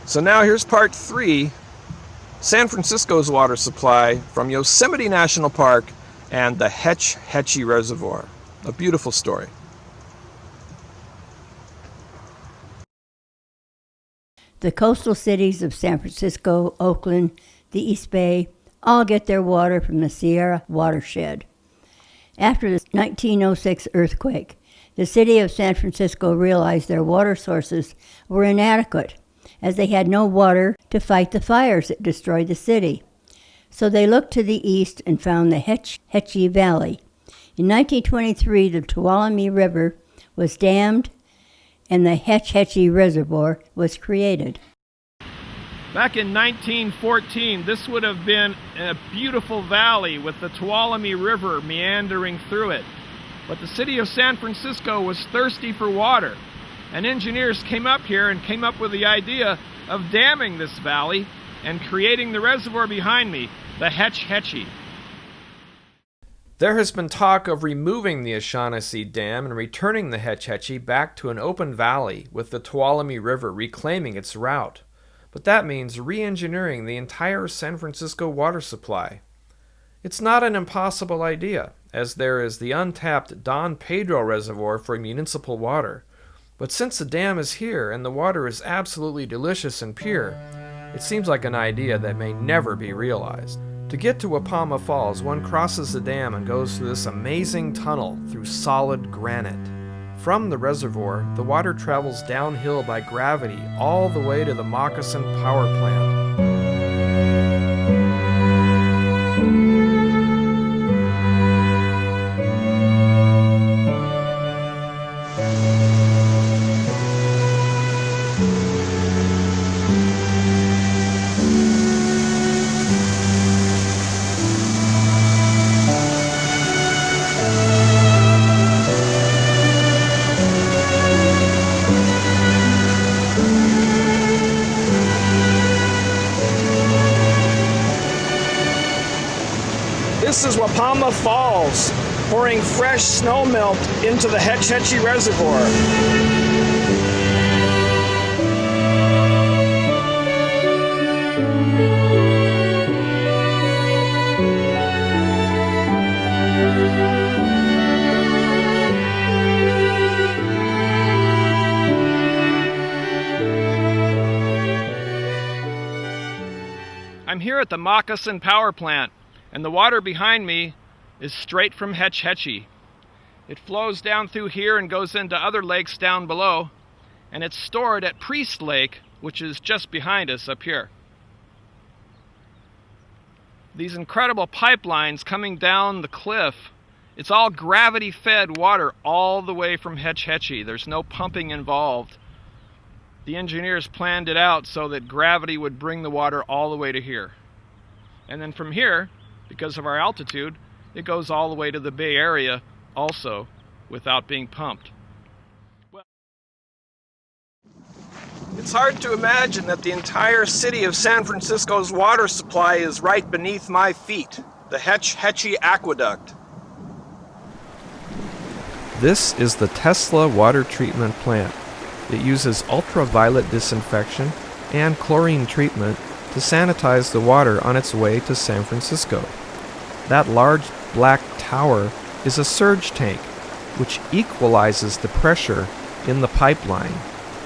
So now here's part 3, San Francisco's water supply from Yosemite National Park and the Hetch Hetchy Reservoir. A beautiful story. The coastal cities of San Francisco, Oakland, the East Bay, all get their water from the Sierra watershed. After the 1906 earthquake, the city of San Francisco realized their water sources were inadequate, as they had no water to fight the fires that destroyed the city. So they looked to the east and found the Hetch Hetchy Valley. In 1923, the Tuolumne River was dammed and the Hetch Hetchy Reservoir was created. Back in 1914, this would have been a beautiful valley with the Tuolumne River meandering through it. But the city of San Francisco was thirsty for water, and engineers came up here and came up with the idea of damming this valley and creating the reservoir behind me, the Hetch Hetchy. There has been talk of removing the O'Shaughnessy Dam and returning the Hetch Hetchy back to an open valley with the Tuolumne River reclaiming its route. But that means re-engineering the entire San Francisco water supply. It's not an impossible idea, as there is the untapped Don Pedro Reservoir for municipal water. But since the dam is here and the water is absolutely delicious and pure, it seems like an idea that may never be realized. To get to Wapama Falls, one crosses the dam and goes through this amazing tunnel through solid granite. From the reservoir, the water travels downhill by gravity all the way to the Moccasin Power Plant. This is Wapama Falls, pouring fresh snowmelt into the Hetch Hetchy Reservoir. I'm here at the Moccasin Power Plant, and the water behind me is straight from Hetch Hetchy. It flows down through here and goes into other lakes down below, and it's stored at Priest Lake, which is just behind us up here. These incredible pipelines coming down the cliff, it's all gravity-fed water all the way from Hetch Hetchy. There's no pumping involved. The engineers planned it out so that gravity would bring the water all the way to here. And then from here, because of our altitude, it goes all the way to the Bay Area also without being pumped. It's hard to imagine that the entire city of San Francisco's water supply is right beneath my feet, the Hetch Hetchy Aqueduct. This is the Tesla water treatment plant. It uses ultraviolet disinfection and chlorine treatment to sanitize the water on its way to San Francisco. That large black tower is a surge tank, which equalizes the pressure in the pipeline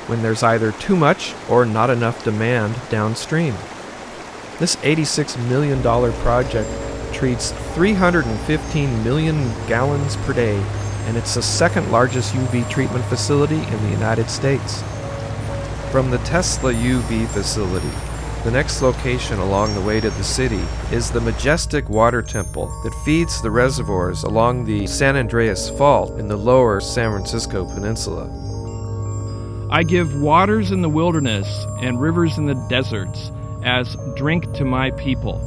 when there's either too much or not enough demand downstream. This $86 million project treats 315 million gallons per day, and it's the second largest UV treatment facility in the United States. From the Tesla UV facility, the next location along the way to the city is the majestic water temple that feeds the reservoirs along the San Andreas Fault in the lower San Francisco Peninsula. I give waters in the wilderness and rivers in the deserts as drink to my people.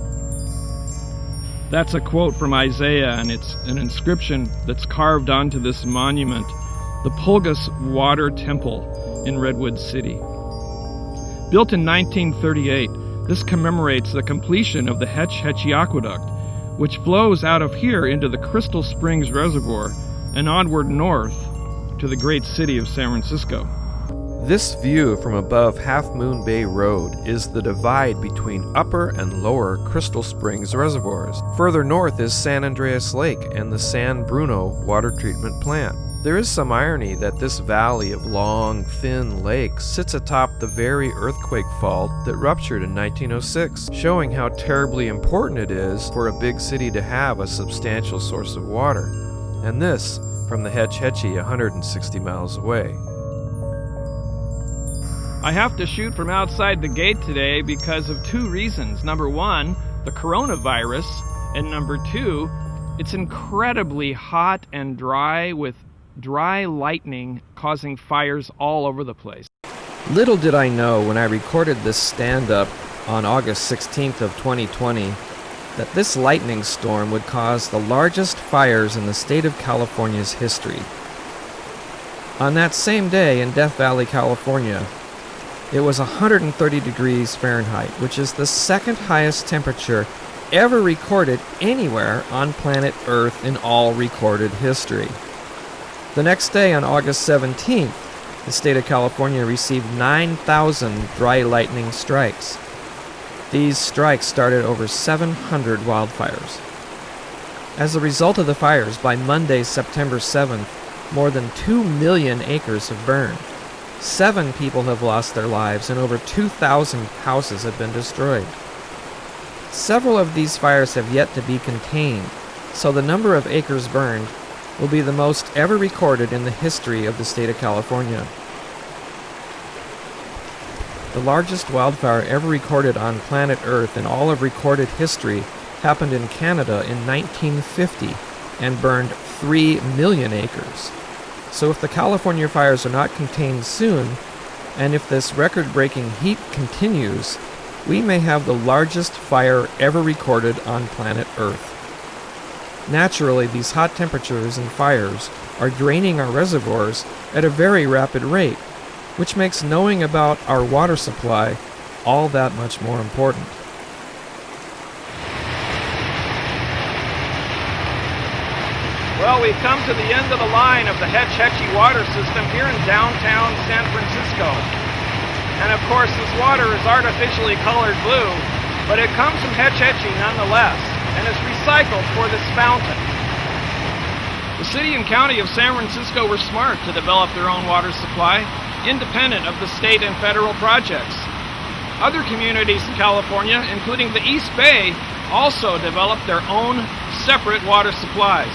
That's a quote from Isaiah, and it's an inscription that's carved onto this monument, the Pulgas Water Temple in Redwood City. Built in 1938, this commemorates the completion of the Hetch Hetchy Aqueduct, which flows out of here into the Crystal Springs Reservoir and onward north to the great city of San Francisco. This view from above Half Moon Bay Road is the divide between Upper and Lower Crystal Springs reservoirs. Further north is San Andreas Lake and the San Bruno water treatment plant. There is some irony that this valley of long, thin lakes sits atop the very earthquake fault that ruptured in 1906, showing how terribly important it is for a big city to have a substantial source of water. And this from the Hetch Hetchy 160 miles away. I have to shoot from outside the gate today because of two reasons. Number one, the coronavirus, and number two, it's incredibly hot and dry with dry lightning causing fires all over the place. Little did I know when I recorded this stand-up on August 16th of 2020 that this lightning storm would cause the largest fires in the state of California's history. On that same day in Death Valley, California, it was 130 degrees Fahrenheit, which is the second highest temperature ever recorded anywhere on planet Earth in all recorded history. The next day, on August 17th, the state of California received 9,000 dry lightning strikes. These strikes started over 700 wildfires. As a result of the fires, by Monday, September 7th, more than 2 million acres have burned. 7 people have lost their lives and over 2,000 houses have been destroyed. Several of these fires have yet to be contained, so the number of acres burned will be the most ever recorded in the history of the state of California. The largest wildfire ever recorded on planet Earth in all of recorded history happened in Canada in 1950 and burned 3 million acres. So if the California fires are not contained soon, and if this record-breaking heat continues, we may have the largest fire ever recorded on planet Earth. Naturally, these hot temperatures and fires are draining our reservoirs at a very rapid rate, which makes knowing about our water supply all that much more important. Well, we've come to the end of the line of the Hetch Hetchy water system here in downtown San Francisco. And of course, this water is artificially colored blue, but it comes from Hetch Hetchy nonetheless, and is recycled for this fountain. The city and county of San Francisco were smart to develop their own water supply, independent of the state and federal projects. Other communities in California, including the East Bay, also developed their own separate water supplies.